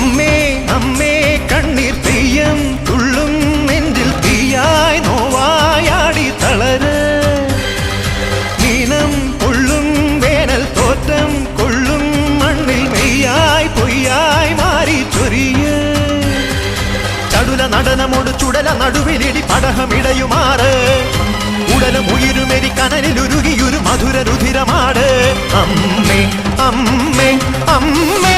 അമ്മേ അമ്മേ കണ്ണീർ തെയ്യം തുള്ളും നെഞ്ചിൽ തീയായി നോവായാടി തളര് നീനം കൊള്ളും വേനൽ തോറ്റം കൊള്ളും മണ്ണിൽ മെയ്യായി പൊയ്യായി മാറി ചൊരിയ ചടുല നടനമോട് ചുടല നടുവിലിടി പടഹമിടയുമാറ് ഉടലും ഉയിരുമെരി കനലിലുരുകിയൊരു മധുര രുധിരമാട് അമ്മേ അമ്മേ അമ്മേ